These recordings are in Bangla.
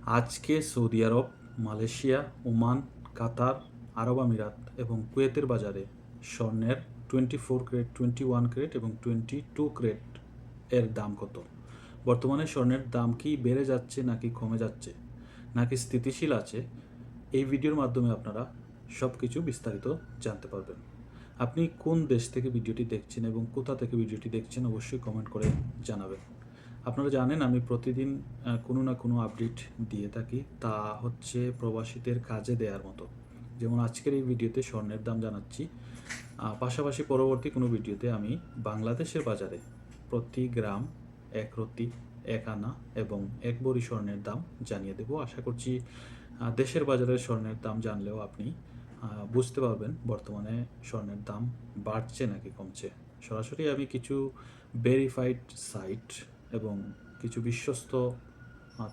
আজকে সৌদি আরব, মালয়েশিয়া, ওমান, কাতার, আরব আমিরাত এবং কুয়েতের বাজারে স্বর্ণের 24 ক্যারেট, 21 ক্যারেট এবং 22 ক্যারেট এর দাম কত? বর্তমানে স্বর্ণের দাম কি বেড়ে যাচ্ছে নাকি কমে যাচ্ছে নাকি স্থিতিশীল আছে? এই ভিডিওর মাধ্যমে আপনারা সব কিছু বিস্তারিত জানতে পারবেন। আপনি কোন দেশ থেকে ভিডিওটি দেখছেন এবং কোথা থেকে ভিডিওটি দেখছেন অবশ্যই কমেন্ট করে জানাবেন। আপনারা জানেন আমি প্রতিদিন কোনো না কোনো আপডেট দিয়ে থাকি, তা হচ্ছে প্রবাসীদের কাজে দেওয়ার মতো। যেমন আজকের এই ভিডিওতে স্বর্ণের দাম জানাচ্ছি, পাশাপাশি পরবর্তী কোনো ভিডিওতে আমি বাংলাদেশের বাজারে প্রতি গ্রাম, এক রতি, এক আনা এবং এক ভরি স্বর্ণের দাম জানিয়ে দেব। আশা করছি দেশের বাজারের স্বর্ণের দাম জানলেও আপনি বুঝতে পারবেন বর্তমানে স্বর্ণের দাম বাড়ছে নাকি কমছে। সরাসরি আমি কিছু ভেরিফাইড সাইট এবং কিছু বিশ্বস্ত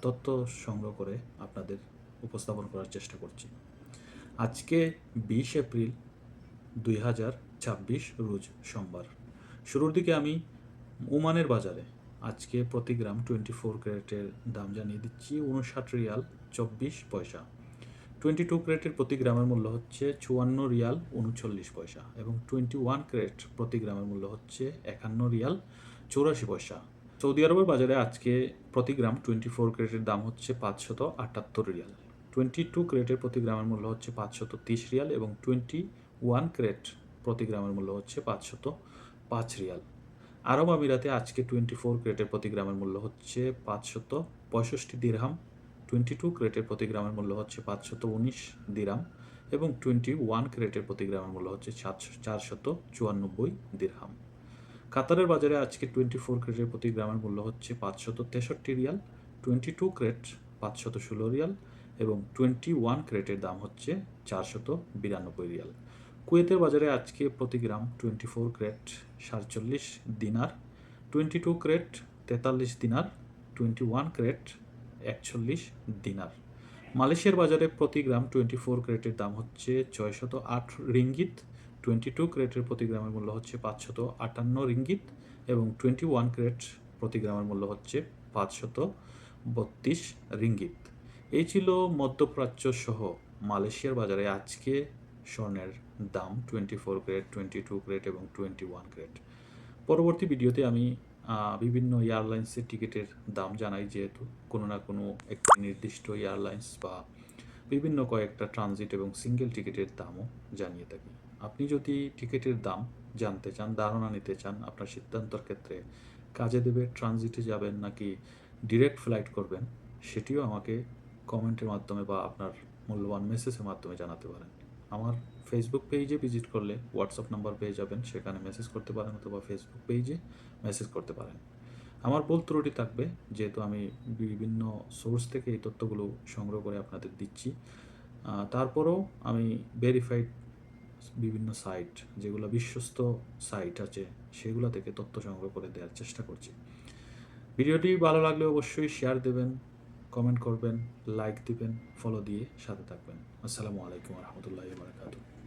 তথ্য সংগ্রহ করে আপনাদের উপস্থাপন করার চেষ্টা করছি। আজকে 20 এপ্রিল 2026 রোজ সোমবার। শুরুর দিকে আমি ওমানের বাজারে আজকে প্রতি গ্রাম 24 ক্যারেটের দাম জানিয়ে দিচ্ছি 59 রিয়াল 24 পয়সা। 22 ক্যারেটের প্রতি গ্রামের মূল্য হচ্ছে 54 রিয়াল 39 পয়সা এবং 21 ক্যারেট প্রতি গ্রামের মূল্য হচ্ছে 51 রিয়াল 84 পয়সা। সৌদি আরবের বাজারে আজকে প্রতি গ্রাম 24 ক্যারেটের দাম হচ্ছে 578 রিয়াল। 22 ক্যারেটের প্রতি গ্রামের মূল্য হচ্ছে 530 রিয়াল এবং 21 ক্যারেট প্রতি গ্রামের মূল্য হচ্ছে 505 রিয়াল। আরব আমিরাতে আজকে 24 ক্যারেটের প্রতি গ্রামের মূল্য হচ্ছে 565 দিরহাম। 22 ক্যারেটের প্রতি গ্রামের মূল্য হচ্ছে 519 দিরহাম এবং 21 ক্যারেটের প্রতি গ্রামের মূল্য হচ্ছে 494 দিরহাম। কাতারের বাজারে আজকে 24 ক্যারেটের প্রতি গ্রামের মূল্য হচ্ছে 563 রিয়াল। 22 ক্যারেট 516 রিয়াল এবং 21 ক্যারেটের দাম হচ্ছে 492 রিয়াল। কুয়েতের বাজারে আজকে প্রতি গ্রাম 24 ক্যারেট 47 দিনার, 22 ক্যারেট 43 দিনার, 21 ক্যারেট 41 দিনার। মালয়েশিয়ার বাজারে প্রতি গ্রাম 24 ক্যারেটের দাম হচ্ছে 608 রিঙ্গিত। 22 ক্যারেটের প্রতি গ্রামের মূল্য হচ্ছে 558 রিঙ্গিত এবং 21 ক্যারেট প্রতি গ্রামের মূল্য হচ্ছে 532 রিঙ্গিত। এই ছিল মধ্যপ্রাচ্য সহ মালয়েশিয়ার বাজারে আজকে স্বর্ণের দাম 24 ক্যারেট, 22 ক্যারেট এবং 21 ক্যারেট। পরবর্তী ভিডিওতে আমি বিভিন্ন এয়ারলাইন্সের টিকিটের দাম জানাই, যেহেতু কোনো না কোনো একটি নির্দিষ্ট এয়ারলাইন্স বা বিভিন্ন কয়েকটা ট্রানজিট এবং সিঙ্গেল টিকিটের দামও জানিয়ে থাকি। আপনি যদি টিকিটের দাম জানতে চান, ধারণা নিতে চান, আপনার সিদ্ধান্তর ক্ষেত্রে কাজে দেবে ট্রানজিটে যাবেন নাকি ডিরেক্ট ফ্লাইট করবেন, সেটিও আমাকে কমেন্টের মাধ্যমে বা আপনার মূল্যবান মেসেজের মাধ্যমে জানাতে পারেন। আমার ফেসবুক পেজে ভিজিট করলে হোয়াটসঅ্যাপ নাম্বার পেয়ে যাবেন, সেখানে মেসেজ করতে পারেন অথবা ফেসবুক পেজে মেসেজ করতে পারেন। আমার ভুল ত্রুটি থাকবে, যেহেতু আমি বিভিন্ন সোর্স থেকে এই তথ্যগুলো সংগ্রহ করে আপনাদের দিচ্ছি। তারপরেও আমি ভেরিফাইড বিভিন্ন সাইট, যেগুলো বিশ্বস্ত সাইট আছে, সেগুলো থেকে তথ্য সংগ্রহ করে দেওয়ার চেষ্টা করছি। ভিডিওটি ভালো লাগলে অবশ্যই শেয়ার দেবেন, কমেন্ট করবেন, লাইক দিবেন, ফলো দিয়ে সাথে থাকবেন। আসসালামু আলাইকুম রহমতুল্লাহি ওয়া বারাকাতুহু।